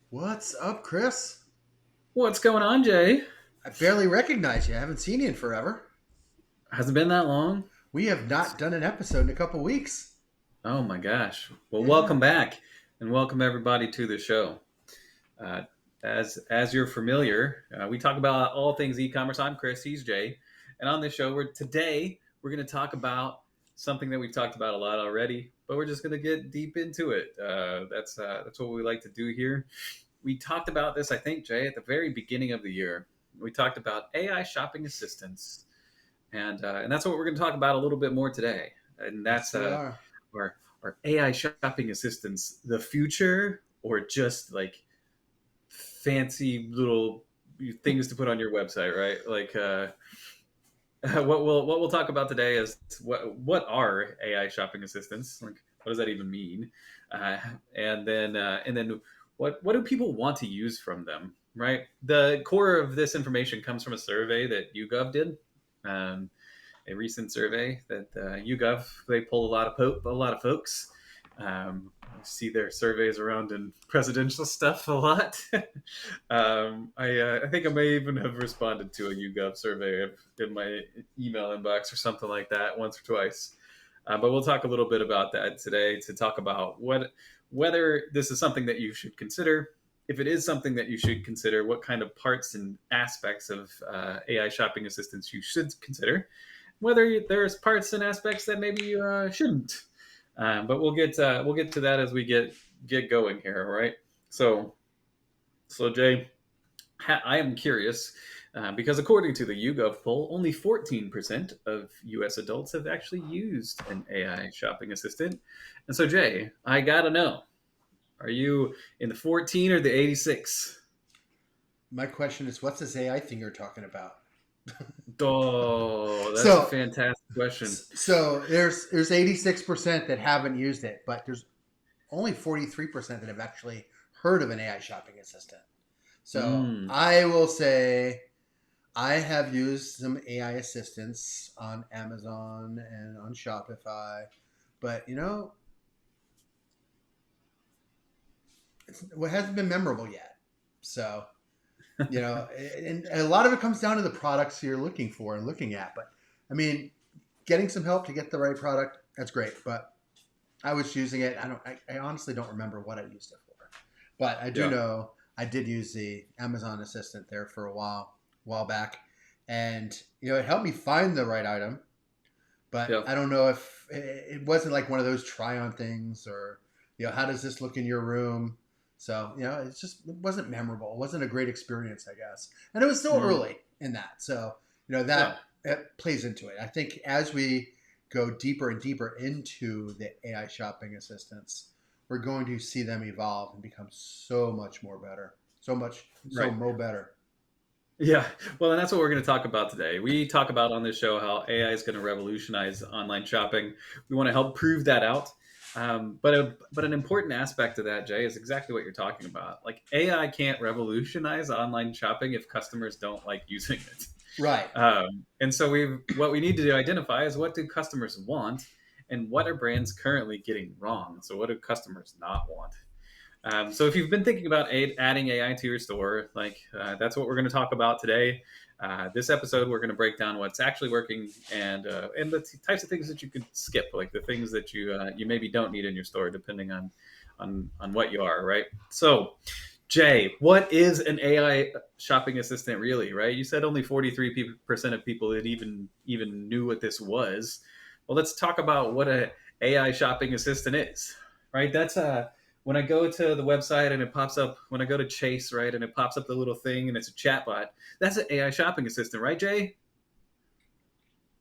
What's up, Chris? What's going on, Jay? I barely recognize you. I haven't seen you in forever. Has it been that long? We have not done an episode in a couple weeks. Oh my gosh. Well, Yeah. welcome back and welcome everybody to the show. Uh, as you're familiar, we talk about all things e-commerce. I'm Chris, he's Jay. And on this show, we're going to talk about something that we've talked about a lot already, but we're just going to get deep into it. That's what we like to do here. We talked about this, I think, Jay, at the very beginning of the year. We talked about AI shopping assistants. And that's what we're going to talk about a little bit more today. And Yes, that's we are. our AI shopping assistants, the future, or just like fancy little things to put on your website, right? Like what we'll talk about today is what are AI shopping assistants? Like, what does that even mean? Uh, and then what do people want to use from them? Right. The core of this information comes from a survey that YouGov did. Um, a recent survey that YouGov they pull a lot of folks. I see their surveys around in presidential stuff a lot. I think I may even have responded to a YouGov survey in my email inbox or something like that once or twice. But we'll talk a little bit about that today to talk about whether this is something that you should consider. If it is something that you should consider, what kind of parts and aspects of AI shopping assistance you should consider, whether there's parts and aspects that maybe you shouldn't. But we'll get to that as we get going here, all right? So Jay, I am curious because according to the YouGov poll, only 14% of U.S. adults have actually used an AI shopping assistant. And so Jay, I gotta know, are you in the 14 or the 86? My question is, what's this AI thing you're talking about? Oh, that's a So, fantastic question. so there's 86% that haven't used it, but there's only 43% that have actually heard of an AI shopping assistant. So Mm, I will say I have used some AI assistants on Amazon and on Shopify, but it hasn't been memorable yet. So, and a lot of it comes down to the products you're looking for and looking at. But I mean, getting some help to get the right product, that's great. But I was using it. I honestly don't remember what I used it for, but I do yeah, know I did use the Amazon Assistant there for while back, and it helped me find the right item. But yeah. I don't know if it wasn't like one of those try on things or how does this look in your room. So it wasn't memorable. It wasn't a great experience, I guess, and it was still Mm, early in that. So yeah. that plays into it. I think as we go deeper and deeper into the AI shopping assistants, we're going to see them evolve and become so much more better, so Right. mo better. Yeah, well, and that's what we're going to talk about today. We talk about on this show how AI is going to revolutionize online shopping. We want to help prove that out. But an important aspect of that, Jay, is exactly what you're talking about. Like AI can't revolutionize online shopping if customers don't like using it. Right. And so what we need to identify is what do customers want, and what are brands currently getting wrong. So what do customers not want? So if you've been thinking about adding AI to your store, that's what we're going to talk about today. This episode, we're going to break down what's actually working and the types of things that you can skip, like the things that you maybe don't need in your store, depending on what you are, right? So, Jay, what is an AI shopping assistant really? Right? You said only 43% of people that even knew what this was. Well, let's talk about what a AI shopping assistant is. Right? That's a when I go to the website and it pops up, when I go to Chase, right, and it pops up the little thing and it's a chatbot, that's an AI shopping assistant, right, Jay?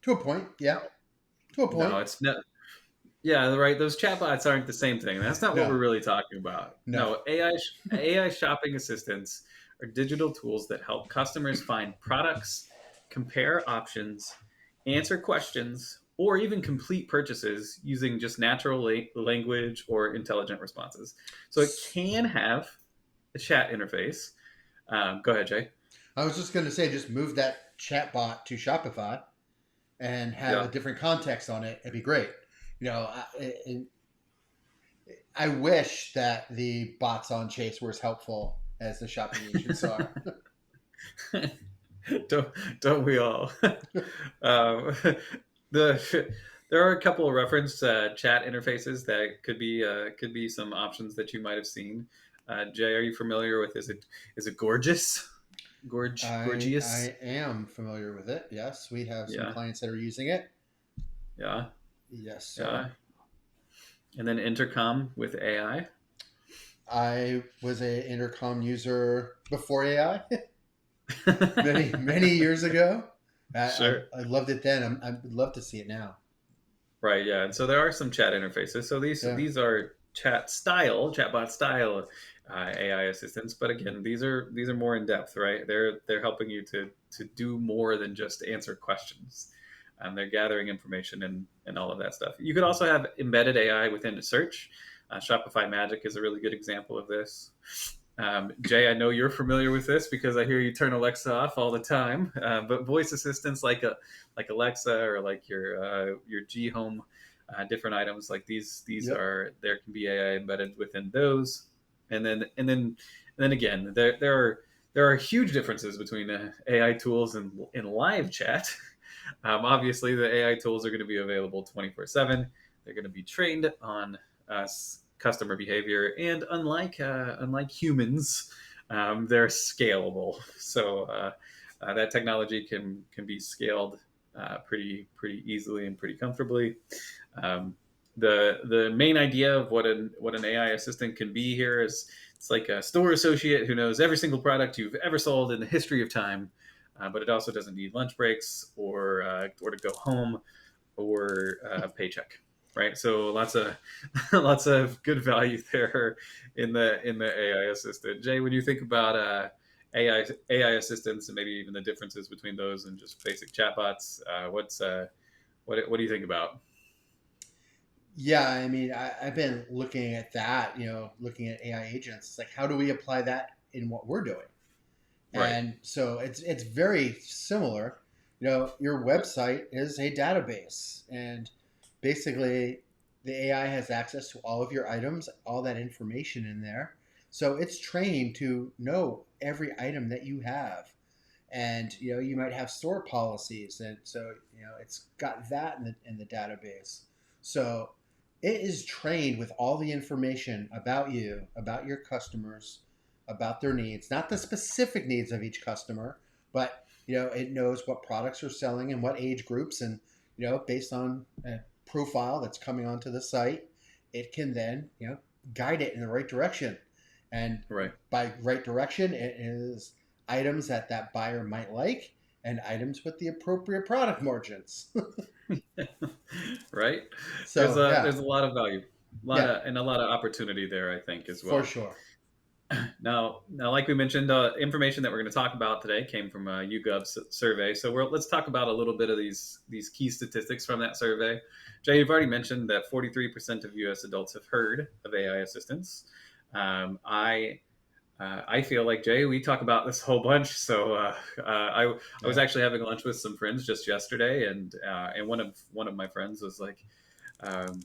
To a point. Yeah. To a point. No, it's not. Yeah, right. Those chatbots aren't the same thing. That's not what No. we're really talking about. No. No, AI shopping assistants are digital tools that help customers find products, compare options, answer questions, or even complete purchases using just natural language or intelligent responses. So it can have a chat interface. Go ahead, Jay. I was just going to say, just move that chatbot to Shopify and have a Yeah. different context on it. It'd be great. You know, I wish that the bots on Chase were as helpful as the shopping agents are. don't don't we all? um, the there are a couple of reference chat interfaces that could be some options that you might have seen. Jay, are you familiar with? Is it gorgeous? Gorgeous? I am familiar with it. Yes, we have some Yeah, clients that are using it. yeah, Yes, yeah. sir. And then intercom with AI. I was a intercom user before AI many years ago. Sure. I loved it then. I'd love to see it now. Right, yeah, and so there are some chat interfaces. So Yeah. these are chatbot style AI assistants. But again, these are more in depth, right? They're helping you to do more than just answer questions. They're gathering information and all of that stuff. You could also have embedded AI within a search. Shopify Magic is a really good example of this. Jay, I know you're familiar with this because I hear you turn Alexa off all the time. But voice assistants like Alexa or like your G Home, different items like these Yep. are there can be AI embedded within those, and then again there are huge differences between AI tools and live chat. Obviously, the AI tools are going to be available 24/7. They're going to be trained on customer behavior, and unlike humans, they're scalable. So that technology can be scaled pretty easily and pretty comfortably. Um, the main idea of what an AI assistant can be here is it's like a store associate who knows every single product you've ever sold in the history of time, but it also doesn't need lunch breaks or to go home or paycheck. Right, so lots of lots of good value there in the AI assistant. Jay, when you think about AI assistants and maybe even the differences between those and just basic chatbots, what do you think about? Yeah, I mean, I've been looking at that, looking at AI agents. It's like, how do we apply that in what we're doing? Right. And so it's very similar. Your website is a database, and basically the AI has access to all of your items, all that information in there. So it's trained to know every item that you have. And you might have store policies, and so it's got that in the database. So it is trained with all the information about you, about your customers, about their needs, not the specific needs of each customer, but it knows what products are selling and what age groups, and based on a profile that's coming onto the site, it can then guide it in the right direction. And Right. by right direction, it is items that buyer might like and items with the appropriate product margins. Right. So yeah, There's a lot of value, yeah, a lot of opportunity there, I think, as for well. sure. Now, like we mentioned, information that we're going to talk about today came from a YouGov survey. So let's talk about a little bit of these key statistics from that survey. Jay, you've already mentioned that 43% of U.S. adults have heard of AI assistants. I feel like Jay, we talk about this a whole bunch. So I was Yeah. actually having lunch with some friends just yesterday, and one of my friends was like, um,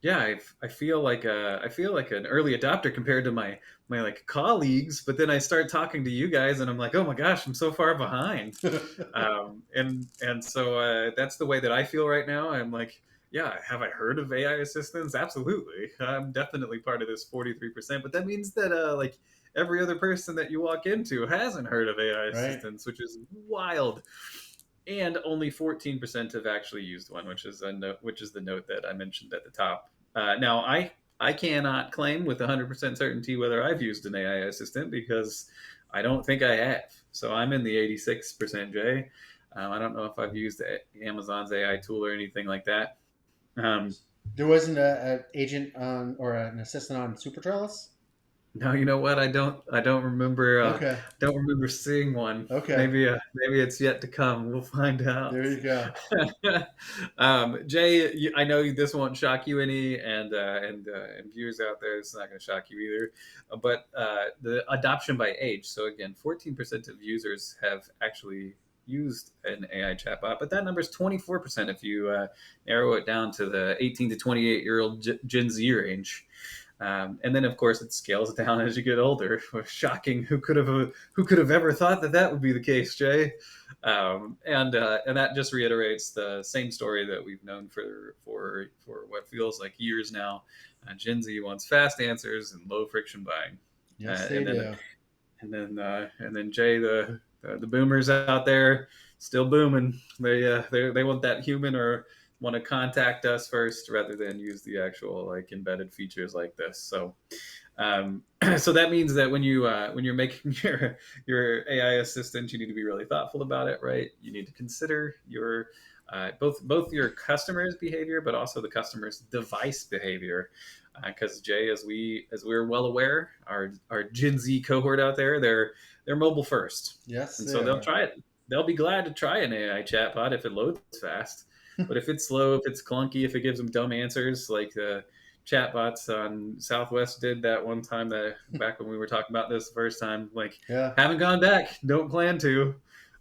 yeah, I feel like I feel like an early adopter compared to my like colleagues, but then I start talking to you guys, and I'm like, oh my gosh, I'm so far behind. And so that's the way that I feel right now. I'm like, yeah, have I heard of AI assistants? Absolutely, I'm definitely part of this 43%. But that means that like every other person that you walk into hasn't heard of AI Right. assistants, which is wild. And only 14% have actually used one, which is which is the note that I mentioned at the top. Now, I cannot claim with 100% certainty whether I've used an AI assistant because I don't think I have. So I'm in the 86% J. I don't know if I've used Amazon's AI tool or anything like that. Um, There wasn't a agent on or an assistant on Super Trellis. No, you know what? I Okay. don't remember seeing one. Okay. Maybe it's yet to come. We'll find out. There you go. Jay, I know this won't shock you any, and viewers out there, it's not going to shock you either. But the adoption by age. So again, 14% of users have actually used an AI chatbot, but that number is 24% if you narrow it down to the 18 to 28-year-old Gen Z range. And then, of course, it scales down as you get older. Shocking! Who could have ever thought that would be the case, Jay? And that just reiterates the same story that we've known for what feels like years now. Gen Z wants fast answers and low friction buying. Yes, they And then do. and then Jay, the boomers out there still booming. They want that human or want to contact us first rather than use the actual like embedded features like this. So so that means that when you're making your AI assistant, you need to be really thoughtful about it, right? You need to consider your both your customer's behavior, but also the customer's device behavior. Because Jay, as we're well aware, our Gen Z cohort out there, they're mobile first, Yes, and they so they'll are. try it. They'll be glad to try an AI chatbot if it loads fast, but if it's slow, if it's clunky, if it gives them dumb answers, like the chatbots on Southwest did that one time that back when we were talking about this the first time, like Yeah. haven't gone back, don't plan to.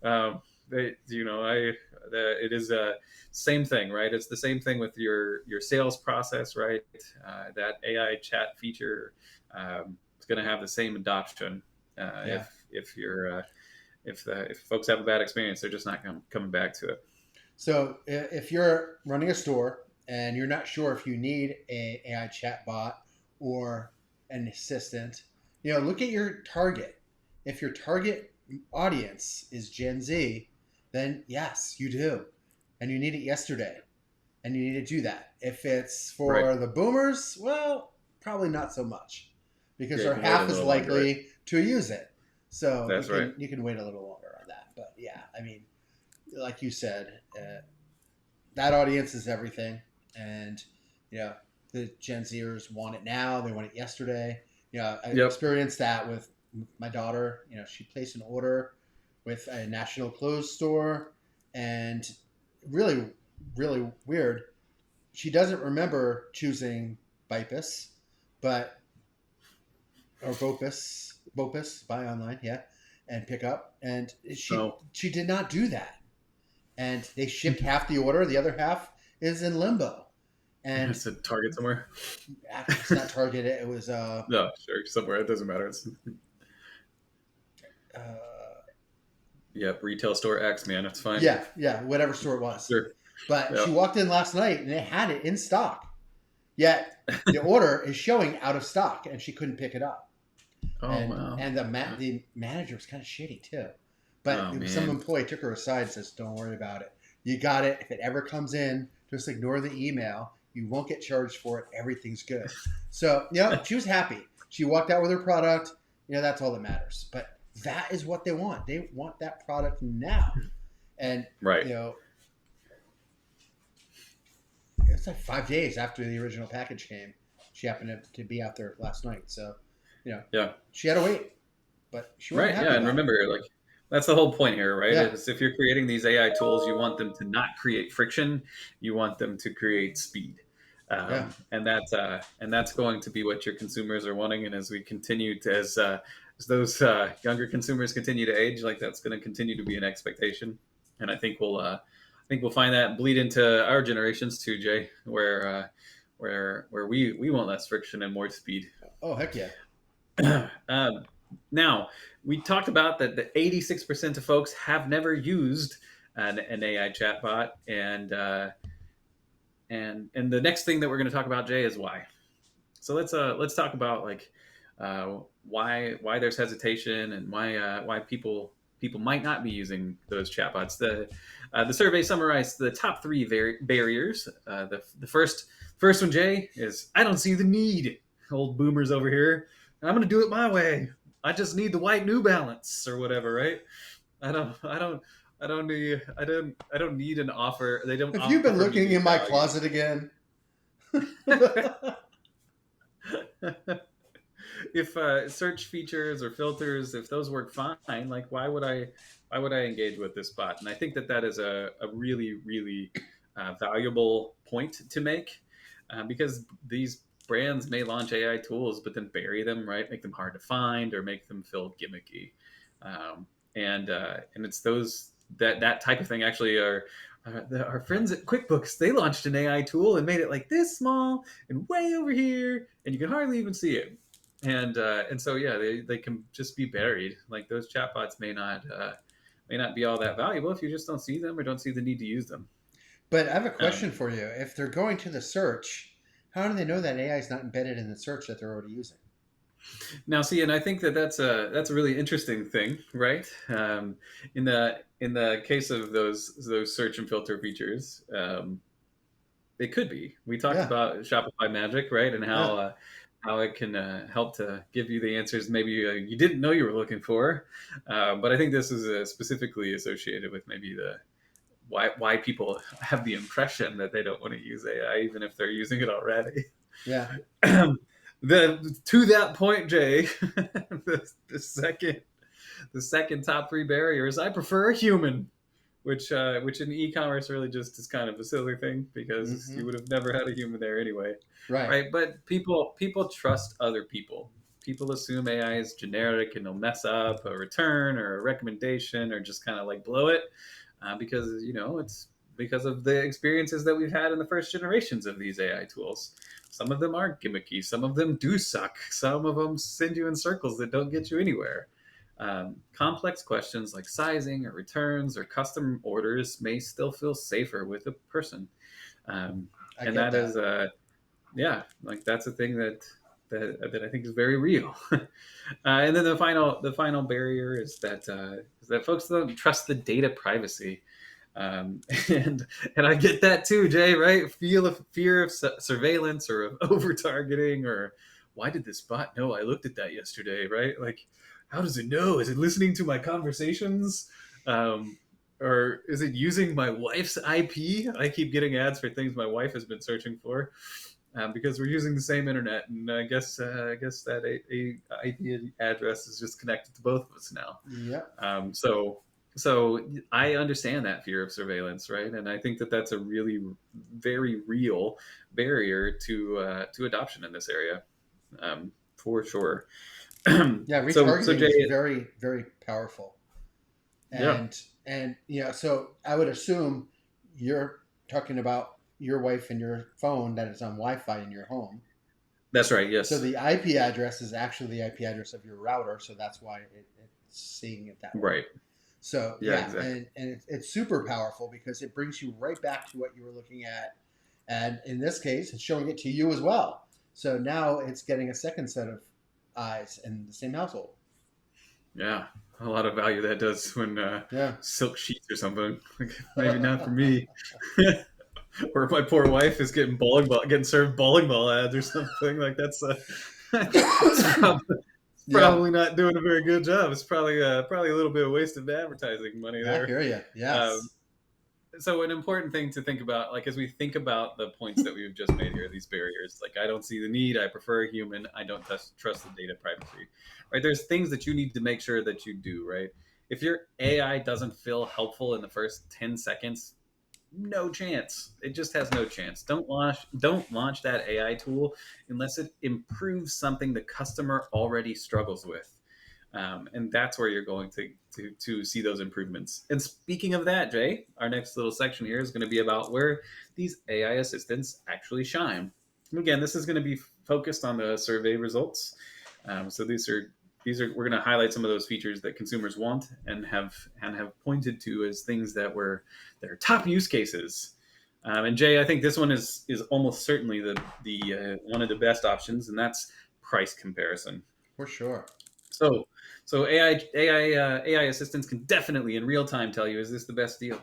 They, it is a same thing, right? It's the same thing with your sales process, right? That AI chat feature is going to have the same adoption. Yeah. If folks have a bad experience, they're just not coming back to it. So if you're running a store and you're not sure if you need a AI chatbot or an assistant, look at your target. If your target audience is Gen Z, then yes, you do, and you need it yesterday, and you need to do that. If it's Right. for the boomers, well, probably not so much, because Yeah, you they're can wait a half as little longer, right? likely to use it. So That's right. you can wait a little longer on that. But yeah, I mean, like you said, that audience is everything, and the Gen Zers want it now. They want it yesterday. I Yep. experienced that with my daughter. She placed an order with a national clothes store, and really, really weird. She doesn't remember choosing Bipus, but or Bopus, buy online, yeah, and pick up, and she Oh, she did not do that, and they shipped half the order, the other half is in limbo, and it's a Target somewhere. actually it's not Target, it was No, sure, somewhere. It doesn't matter. It's uh yeah, retail store X, man. It's fine. yeah, whatever store it was, Sure. but she Yeah. walked in last night and they had it in stock, yet the order is showing out of stock and she couldn't pick it up. Oh and wow. and the manager was kind of shitty too. But Oh some man. employee took her aside and says, "Don't worry about it. You got it. If it ever comes in, just ignore the email. You won't get charged for it. Everything's good." So she was happy. She walked out with her product. That's all that matters. But that is what they want. They want that product now. And Right. you know, it's like 5 days after the original package came. She happened to be out there last night. So, Yeah. she had to wait, but she wasn't Right. happy Yeah. And about it. remember, like that's the whole point here, right? Yeah. Is if you're creating these AI tools, you want them to not create friction. You want them to create speed. Yeah. And that's going to be what your consumers are wanting. And as we continue to, as those younger consumers continue to age, like that's going to continue to be an expectation. And I think we'll find that bleed into our generations too, Jay, where we want less friction and more speed. Oh, heck yeah. um, Now, we talked about that the 86% of folks have never used an AI chatbot, and the next thing that we're going to talk about, Jay, is why. So let's talk about like why there's hesitation and why people might not be using those chatbots. The survey summarized the top three barriers. The first one, Jay, is I don't see the need. Old boomers over here. I'm going to do it my way. I just need the white New Balance or whatever, right? I don't I don't I don't need an offer. They don't Have you been offer me looking these in my closet again? values. If search features or filters, if those work fine, like why would I engage with this bot? And I think that is a really really valuable point to make, because these brands may launch AI tools but then bury them, right? Make them hard to find or make them feel gimmicky, and it's those that type of thing actually our friends at QuickBooks, they launched an AI tool and made it like this small and way over here, and you can hardly even see it. And so yeah, they can just be buried. Like those chatbots may not be all that valuable if you just don't see them or don't see the need to use them. But I have a Um, question for you. If they're going to the search, how do they know that AI is not embedded in the search that they're already using? Now, see, and I think that that's a really interesting thing, right? In the case of those search and filter features, it could be. We talked Yeah, about Shopify Magic, right, and yeah. how it can help to give you the answers maybe you didn't know you were looking for. But I think this is specifically associated with maybe the why people have the impression that they don't want to use AI, even if they're using it already. Yeah. To that point, Jay, the second top three barrier is I prefer a human, which in e-commerce really just is kind of a silly thing because Hmm. you would have never had a human there anyway, Right. right? But people trust other people. People assume AI is generic and they'll mess up a return or a recommendation or just kind of like blow it because it's because of the experiences that we've had in the first generations of these AI tools. Some of them are gimmicky. Some of them do suck. Some of them send you in circles that don't get you anywhere. Complex questions like sizing or returns or custom orders may still feel safer with a person. Um, I and get that is, that. yeah, like that's a thing that I think is very real. And then the final barrier is that folks don't trust the data privacy. Um, and and I get that too, Jay. Right? Feel a fear of surveillance or of over targeting, or why did this bot know I looked at that yesterday? Right? Like, how does it know? Is it listening to my conversations? Um, or is it using my wife's IP? I keep getting ads for things my wife has been searching for because we're using the same internet, and I guess that IP address is just connected to both of us now. Yep. So I understand that fear of surveillance, right? And I think that that's a really very real barrier to adoption in this area, for sure. Yeah. So Retargeting Jay, is very, very powerful. yeah, And so I would assume you're talking about your wife and your phone that is on Wi-Fi in your home. that's right. So Yes, the IP address is actually the IP address of your router, so that's why it's seeing it that way. right. So Yeah, yeah, exactly. and it's super powerful because it brings you right back to what you were looking at, and in this case, it's showing it to you as well. So now it's getting a second set of eyes in the same household. Yeah, a lot of value that does when Yeah. silk sheets or something. Like, maybe not for me. Or my poor wife is getting served bowling ball ads or something like that's it's Yeah, probably not doing a very good job. It's probably a little bit of wasted advertising money I there. hear you. Um, Yes. so an important thing to think about, like as we think about the points that we've just made here, these barriers, like I don't see the need, I prefer a human, I don't trust the data privacy, right? There's things that you need to make sure that you do, right? If your AI doesn't feel helpful in the first 10 seconds, no chance. It just has no chance. Don't launch that AI tool unless it improves something the customer already struggles with. And that's where you're going to see those improvements. And speaking of that, Jay, our next little section here is going to be about where these AI assistants actually shine. Again, this is going to be focused on the survey results. So these are we're going to highlight some of those features that consumers want and have pointed to as things that were their top use cases. And Jay, I think this one is almost certainly the one of the best options, and that's price comparison. For sure. So, so AI assistants can definitely in real time tell you, is this the best deal?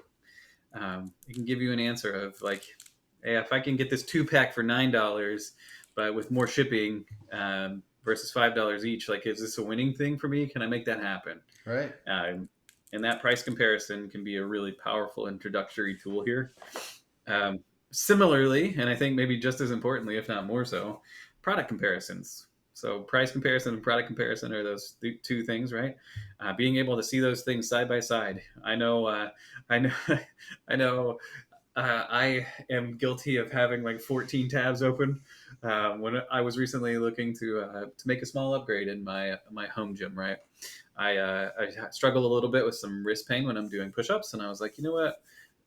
It can give you an answer of like, hey, if I can get this 2-pack for $9, but with more shipping versus $5 each, like, is this a winning thing for me? Can I make that happen? Right. Um, and that price comparison can be a really powerful introductory tool here. Um, Similarly, and I think maybe just as importantly, if not more so, product comparisons. So price comparison and product comparison are those two things, right? Being able to see those things side by side. I know, I know. I am guilty of having like 14 tabs open when I was recently looking to make a small upgrade in my home gym. Right, I struggle a little bit with some wrist pain when I'm doing push-ups, and I was like, you know what?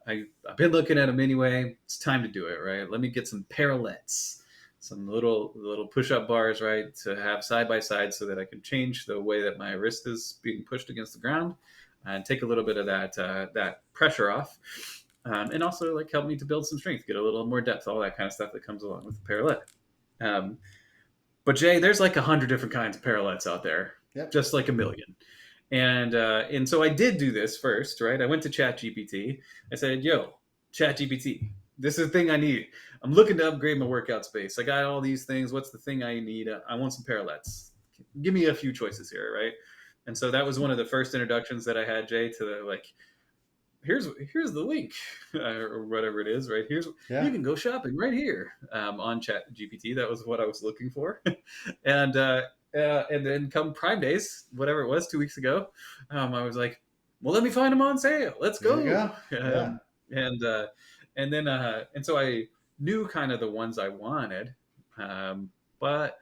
I've been looking at them anyway. It's time to do it, right? Let me get some parallettes, some little push-up bars, right, to have side by side so that I can change the way that my wrist is being pushed against the ground and take a little bit of that pressure off. And also like help me to build some strength, get a little more depth, all that kind of stuff that comes along with the parallette. Um, but Jay, there's like 100 different kinds of parallettes out there, Yep. just like a million. And so I did do this first, right? I went to ChatGPT. I said, "Yo, ChatGPT, this is the thing I need. I'm looking to upgrade my workout space. I got all these things. What's the thing I need? I want some parallettes. Give me a few choices here, right?" And so that was one of the first introductions that I had, Jay, to the like, here's the link or whatever it is, right? You Yeah. can go shopping right here on Chat GPT. That was what I was looking for. and and then come Prime Days, whatever it was, 2 weeks ago, I was like, well, let me find them on sale. Let's There you go. go. Yeah. And and then and so I knew kind of the ones I wanted, but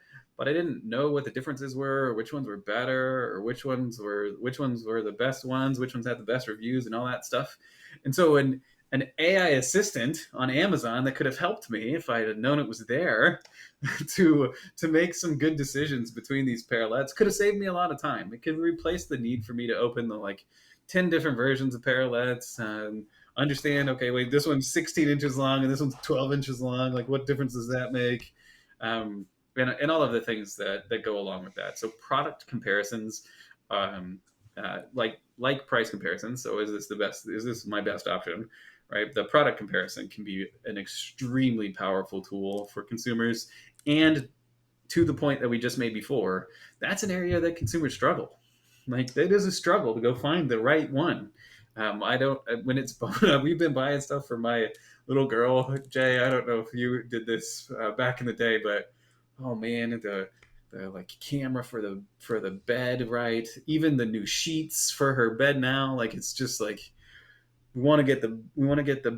I didn't know what the differences were, or which ones were better, or which ones were the best ones, which ones had the best reviews, and all that stuff. And so an AI assistant on Amazon that could have helped me if I had known it was there to make some good decisions between these parallettes could have saved me a lot of time. It could replace the need for me to open the like 10 different versions of parallettes and understand, okay, wait, this one's 16 inches long and this one's 12 inches long. Like, what difference does that make? And all of the things that go along with that. So product comparisons, um, like price comparisons. So is this the best? Is this my best option? Right. The product comparison can be an extremely powerful tool for consumers, and to the point that we just made before, that's an area that consumers struggle. Like it is a struggle to go find the right one. I don't when it's we've been buying stuff for my little girl, Jay. I don't know if you did this back in the day, but oh man, the like camera for the bed, right? Even the new sheets for her bed now, like it's just like we want to get the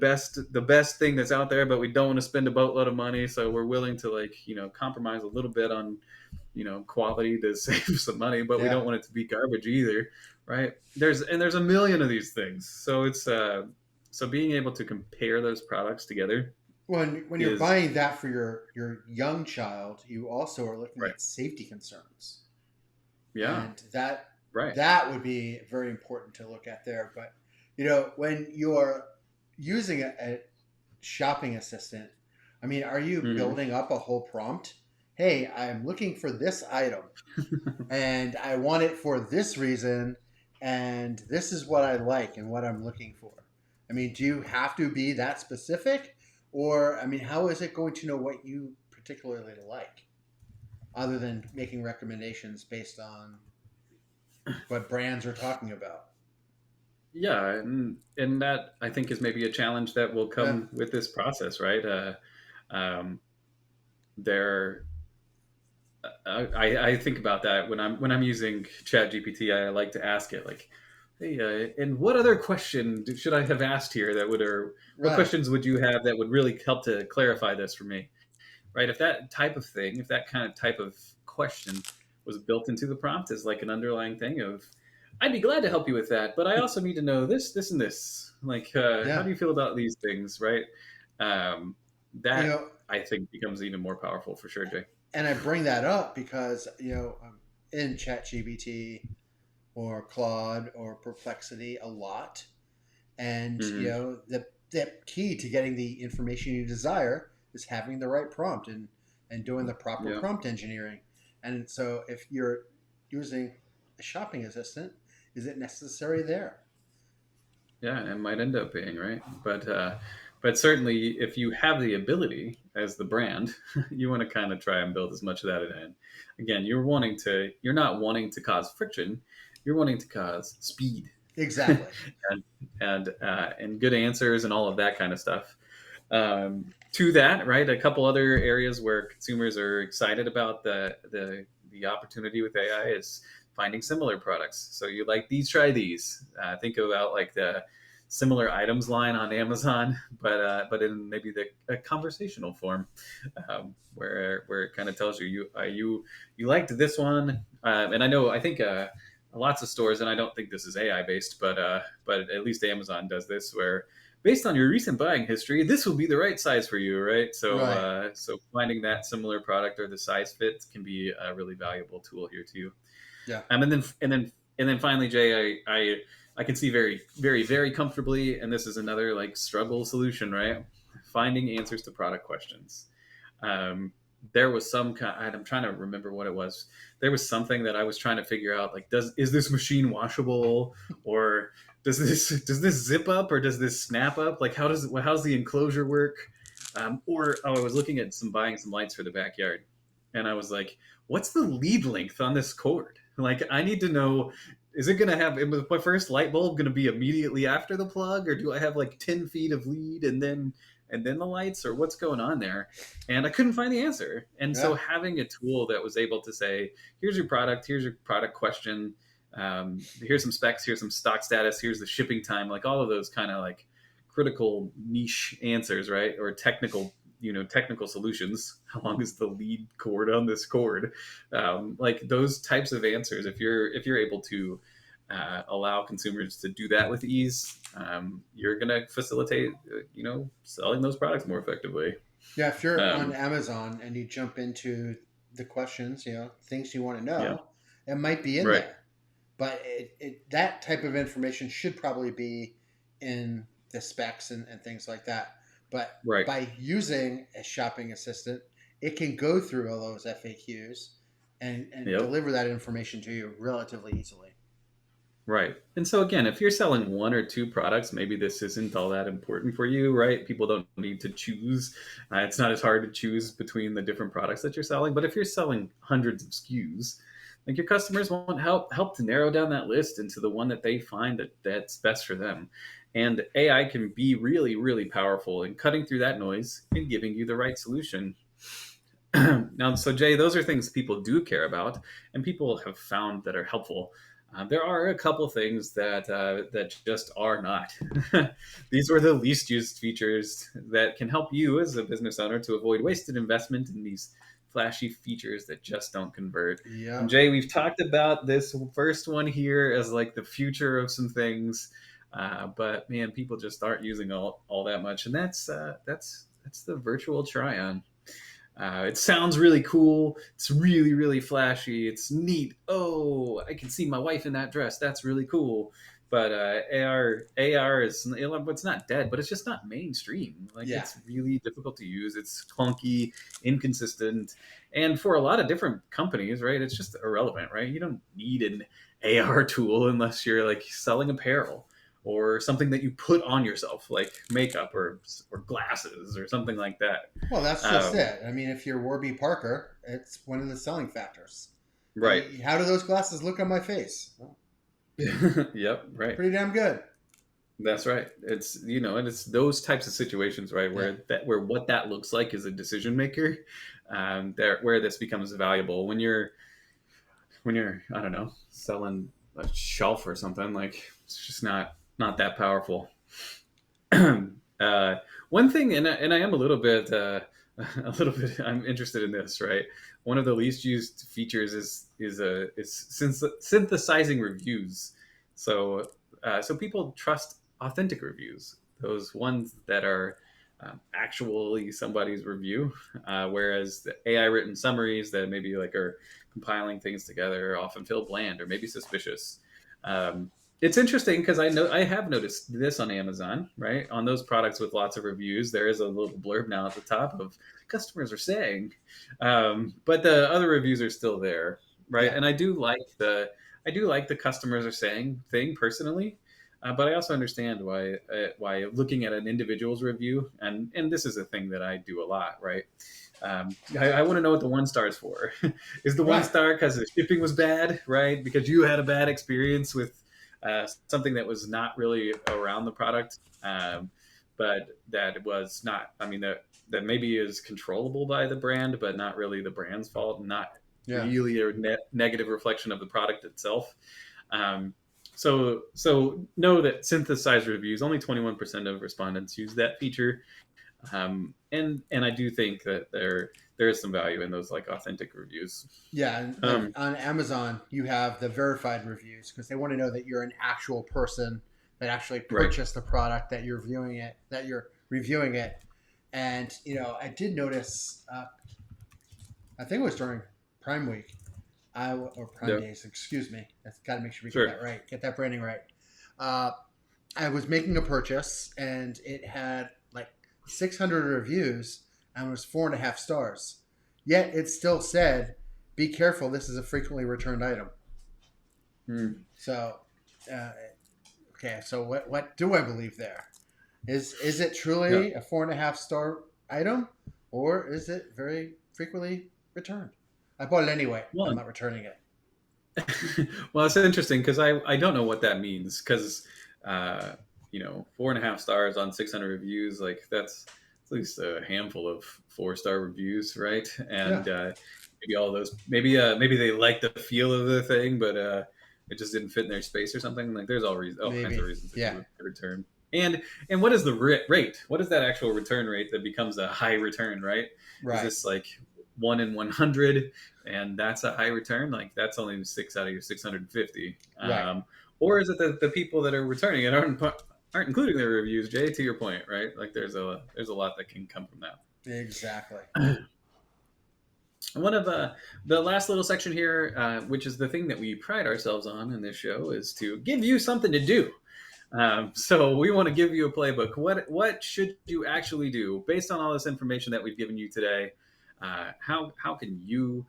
best thing that's out there, but we don't want to spend a boatload of money, so we're willing to like compromise a little bit on quality to save some money, but we Yeah. don't want it to be garbage either, right? There's a million of these things, so it's so being able to compare those products together When you're is buying that for your young child, you also are looking right. at safety concerns, Yeah, and that right. that would be very important to look at there. But when you're using a shopping assistant, I mean, are you Hmm. building up a whole prompt? Hey, I'm looking for this item, and I want it for this reason, and this is what I like and what I'm looking for. I mean, do you have to be that specific? Or, I mean, how is it going to know what you particularly like, other than making recommendations based on what brands are talking about? Yeah, and that I think is maybe a challenge that will Yeah, come with this process, right? Um, there I think about that when I'm using Chat GPT. I like to ask it like, "Hey, and what other question should I have asked here that would, or what right. questions would you have that would really help to clarify this for me?" Right? If that type of thing, if that kind of type of question was built into the prompt as like an underlying thing of, "I'd be glad to help you with that, but I also need to know this, this, and this. Like, how Yeah. do you feel about these things?" Right? Um, You that know, I think becomes even more powerful for sure, Jay. and I bring that up because, in ChatGPT or Claude or Perplexity a lot. And, Hmm. the key to getting the information you desire is having the right prompt and doing the proper Yeah. prompt engineering. And so if you're using a shopping assistant, is it necessary there? Yeah, it might end up being right, but certainly if you have the ability as the brand, you want to kind of try and build as much of that in. Again, you're not wanting to cause friction, you're wanting to cause speed, Exactly. and and good answers and all of that kind of stuff. To that, right, a couple other areas where consumers are excited about the opportunity with AI is finding similar products. So you like these, try these. Think about like the similar items line on Amazon, but in maybe the a conversational form, where it kind of tells you liked this one, and I think lots of stores, and I don't think this is AI based, but at least Amazon does this, where based on your recent buying history, this will be the right size for you, right? So, Right. so finding that similar product or the size fit can be a really valuable tool here too. Yeah. And then finally, Jay, I can see very comfortably, and this is another like struggle solution, right? Finding answers to product questions. Um, there was some kind. I'm trying to remember what it was. There was something that I was trying to figure out. Like, is this machine washable, or does this zip up, or does this snap up? Like, how's the enclosure work? Or I was looking at buying some lights for the backyard, and I was like, what's the lead length on this cord? Like, I need to know. Is it gonna have my first light bulb gonna be immediately after the plug, or do I have like 10 feet of lead and then the lights, or what's going on there? And I couldn't find the answer. And so Yeah. having a tool that was able to say, here's your product question, here's some specs, here's some stock status, here's the shipping time, like all of those kind of like critical niche answers, right? Or technical solutions. How long is the lead cord on this cord? Like those types of answers, if you're able to allow consumers to do that with ease, you're going to facilitate, selling those products more effectively. Yeah. If you're on Um, Amazon and you jump into the questions, things you want to yeah, know, it might be in right, there. But that type of information should probably be in the specs and things like that. But right, by using a shopping assistant, it can go through all those FAQs and yep, deliver that information to you relatively easily. right. And so again, if you're selling one or two products, maybe this isn't all that important for you, right? People don't need to choose. It's not as hard to choose between the different products that you're selling. But if you're selling hundreds of SKUs, like your customers want help to narrow down that list into the one that they find that's best for them. And AI can be really, really powerful in cutting through that noise and giving you the right solution. Now, so Jay, those are things people do care about, and people have found that are helpful. There are a couple things that just are not. These were the least used features that can help you as a business owner to avoid wasted investment in these flashy features that just don't convert. And Yeah. Jay, we've talked about this first one here as like the future of some things, but man, people just aren't using all that much, and that's the virtual try-on. It sounds really cool. It's really, really flashy. It's neat. Oh, I can see my wife in that dress. That's really cool. But AR is, it's not dead, but it's just not mainstream. Like Yeah. it's really difficult to use. It's clunky, inconsistent, and for a lot of different companies, right? It's just irrelevant, right? You don't need an AR tool unless you're like selling apparel or something that you put on yourself, like makeup or glasses or something like that. Well, that's just Um, it. I mean, if you're Warby Parker, it's one of the selling factors. right. How do those glasses look on my face? Well, Yep. Right. pretty damn good. That's right. And it's those types of situations, right, Yeah. where what that looks like is a decision maker, there where this becomes valuable when you're I don't know selling a shelf or something like it's just not that powerful. One thing, and I am a little bit I'm interested in this, right? One of the least used features is synthesizing reviews. So people trust authentic reviews, those ones that are actually somebody's review, whereas the AI written summaries that maybe like are compiling things together often feel bland or maybe suspicious. It's interesting because I have noticed this on Amazon, right? On those products with lots of reviews, there is a little blurb now at the top of customers are saying, but the other reviews are still there, right? Yeah. And I do like the customers are saying thing personally, but I also understand why looking at an individual's review, and this is a thing that I do a lot, right? I want to know what the 1 star is for. Is the one Right. star because the shipping was bad, right? Because you had a bad experience with something that was not really around the product, but that was not. I mean, that maybe is controllable by the brand, but not really the brand's fault, not Yeah. really a negative reflection of the product itself. Um, so know that synthesized reviews, only 21% of respondents use that feature, and I do think that there is some value in those like authentic reviews. Yeah. And like Um, on Amazon, you have the verified reviews because they want to know that you're an actual person that actually Right. purchase the product that you're reviewing it. And I did notice. I think it was during Prime Week, or Prime Yeah. Days. Excuse me. I've got to make sure we get Sure. that right. Get that branding right. Uh, I was making a purchase and it had like 600 reviews and was 4.5 stars. Yet it still said, "Be careful. This is a frequently returned item." Hmm. So, uh, okay. So what do I believe there? Is it Yeah. truly a 4.5 star item, or is it very frequently returned? I bought it anyway. I'm Well, not returning it. well, it's interesting because I don't know what that means because 4.5 stars on 600 reviews, like that's at least a handful of 4-star reviews, right? Yeah, And maybe all those maybe they like the feel of the thing, but it just didn't fit in their space or something. Like there's all kinds of maybe. reasons that you Yeah, would return. And what is the rate? What is that actual return rate that becomes a high return, right? Is right, this like 1 in 100? And that's a high return. Like that's only 6 out of your 650. right. Or is it that the people that are returning it aren't including their reviews? Jay, to your point, right? Like there's a lot that can come from Exactly. that. One of the last little section here, which is the thing that we pride ourselves on in this show, is to give you something to do. So we want to give you a playbook. What should you actually do based on all this information that we've given you today? How can you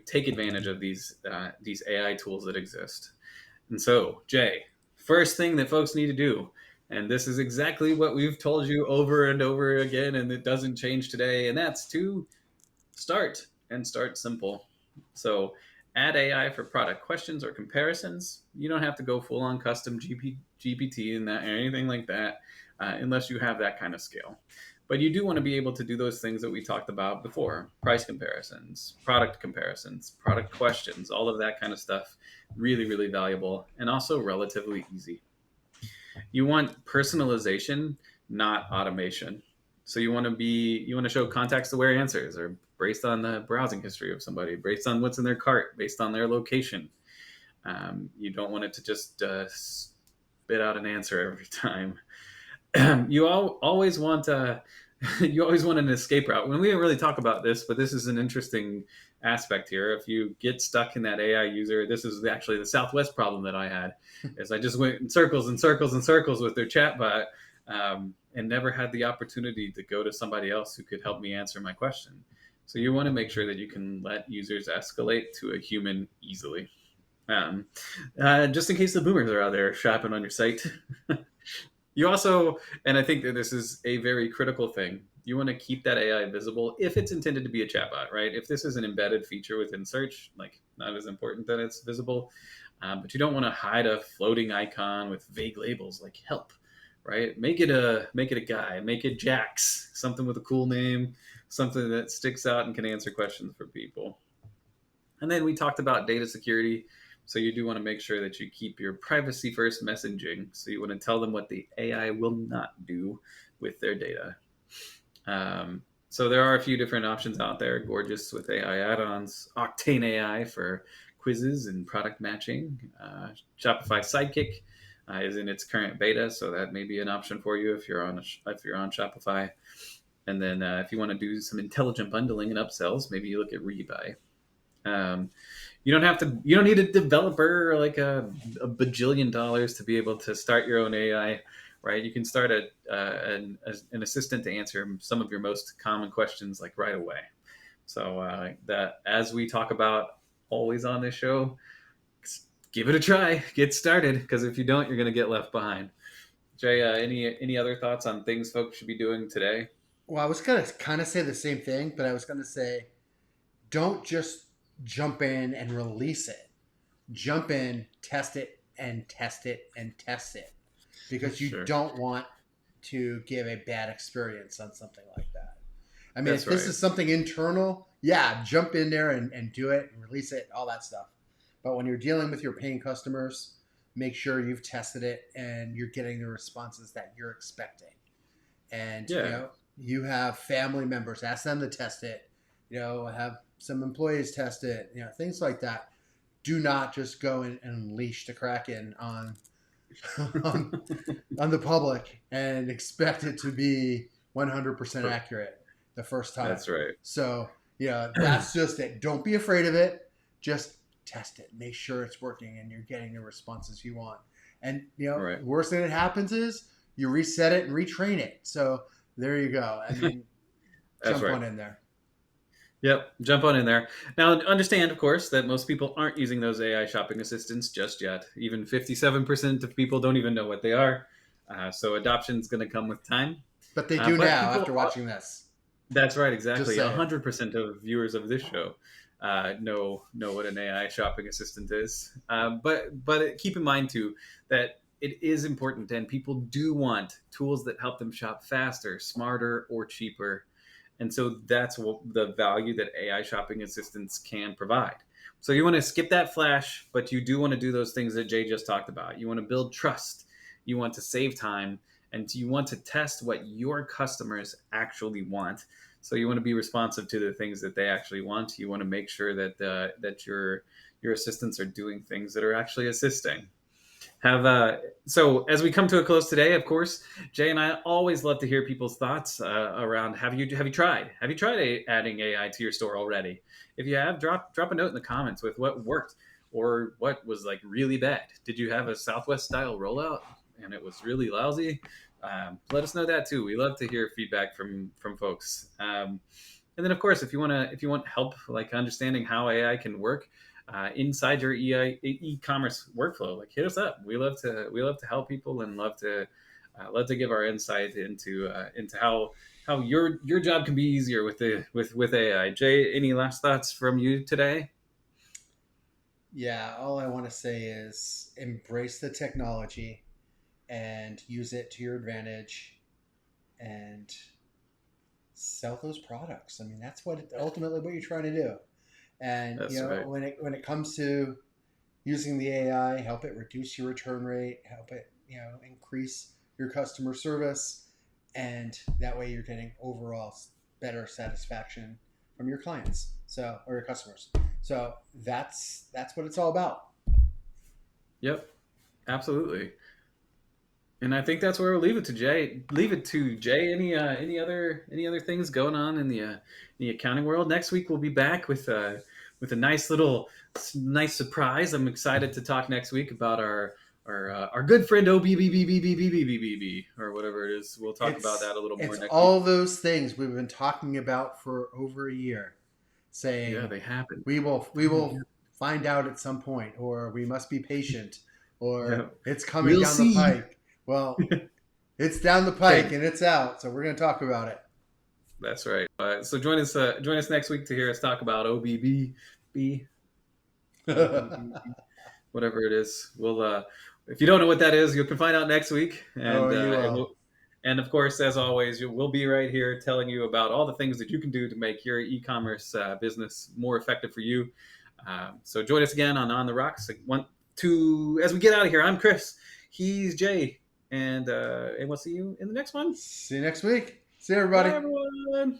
take advantage of these AI tools that exist? And so, Jay, first thing that folks need to do, and this is exactly what we've told you over and over again, and it doesn't change today, and that's to start simple. So add AI for product questions or comparisons. You don't have to go full on custom GPT and that or anything like that, unless you have that kind of scale. But you do want to be able to do those things that we talked about before: price comparisons, product questions, all of that kind of stuff. Really, really valuable and also relatively easy. You want personalization, not automation. So you want to show context-aware answers, or based on the browsing history of somebody, based on what's in their cart, based on their location. You don't want it to just spit out an answer every time. Always want you always want an escape route. When we didn't really talk about this, but this is an interesting aspect here. If you get stuck in that AI user, this is actually the Southwest problem that I had, is I just went in circles and circles and circles with their chatbot, and never had the opportunity to go to somebody else who could help me answer my question. So you want to make sure that you can let users escalate to a human easily. Um, just in case the boomers are out there shopping on your site. You also, and I think that this is a very critical thing, you want to keep that AI visible if it's intended to be a chatbot, right? If this is an embedded feature within search, like not as important that it's visible, but you don't want to hide a floating icon with vague labels like help, right? Make it a guy, make it Jax, something with a cool name, something that sticks out and can answer questions for people. And then we talked about data security. So you do want to make sure that you keep your privacy first messaging. So you want to tell them what the AI will not do with their data. So there are a few different options out there. Gorgeous with AI add-ons, Octane AI for quizzes and product matching. Shopify Sidekick is in its current beta, so that may be an option for you if you're on Shopify. And then if you want to do some intelligent bundling and upsells, maybe you look at Rebuy. Um, you don't need a developer or like a bajillion dollars to be able to start your own AI, right? You can start an assistant to answer some of your most common questions like right away. So that, as we talk about always on this show, give it a try, get started, because if you don't, you're going to get left behind. Jay, any other thoughts on things folks should be doing today? Well, I was gonna kind of say the same thing, but I was gonna say, don't just jump in and release it. Jump in, test it, and test it, and test it, because you Sure, don't want to give a bad experience on something like that. I mean, that's if this right. is something internal, yeah, jump in there and do it and release it, all that stuff. But when you're dealing with your paying customers, make sure you've tested it and you're getting the responses that you're expecting. And Yeah, you have family members, ask them to test it. Have some employees test it. Things like that. Do not just go and unleash the Kraken on on, on the public and expect it to be 100% Right. accurate the first time. That's right. So, yeah, that's just it. Don't be afraid of it. Just test it. Make sure it's working and you're getting the responses you want. And, Right. the worst thing that happens is you reset it and retrain it. So there you go. I mean, That's jump right. on in there. Yep, jump on in there. Now, understand, of course, that most people aren't using those AI shopping assistants just yet. Even 57% of people don't even know what they are. So adoption is going to come with time. But they do But now people after watching this. That's right, Just exactly. saying. 100% of viewers of this show know what an AI shopping assistant is. But keep in mind too that it is important, and people do want tools that help them shop faster, smarter, or cheaper. And so that's what the value that AI shopping assistants can provide. So you want to skip that flash, but you do want to do those things that Jay just talked about. You want to build trust. You want to save time, and you want to test what your customers actually want. So you want to be responsive to the things that they actually want. You want to make sure that that your assistants are doing things that are actually assisting. So as we come to a close today, of course, Jay and I always love to hear people's thoughts around have you tried adding AI to your store already? If you have, drop a note in the comments with what worked or what was like really bad. Did you have a Southwest style rollout and it was really lousy? Let us know that too. We love to hear feedback from folks. And then, of course, if you want help, like understanding how AI can work inside your e-commerce workflow, like hit us up. We love to help people and love to give our insight into how your job can be easier with AI. Jay, any last thoughts from you today? Yeah, all I want to say is embrace the technology and use it to your advantage and sell those products. I mean, that's what ultimately what you're trying to do. And That's right. when it comes to using the AI, help it reduce your return rate, help it increase your customer service, and that way you're getting overall better satisfaction from your clients, or your customers. So that's what it's all about. Yep, absolutely. And I think that's where we'll leave it to Jay. Leave it to Jay. Any other things going on in the accounting world? Next week we'll be back with a nice surprise. I'm excited to talk next week about our good friend OBBBBBBBBB or whatever it is. We'll talk about It's that a little more it's next week. all those things we've been talking about for over a year, Yeah, saying they happen. we will find out at some point, or we must be patient, Yeah, or it's coming we'll down the see. pike. Well, it's down the pike Hey, and it's out, so we're going to talk about it. that's right. So join us next week to hear us talk about OBBB. OBBB. Whatever it is. If you don't know what that is, you can find out next week. Oh, you will. And of course, as always, we'll be right here telling you about all the things that you can do to make your e-commerce business more effective for you. So join us again on the rocks. As we get out of here, I'm Chris. He's Jay, and we'll see you in the next one. See you next week. See you, Bye, everybody. everyone.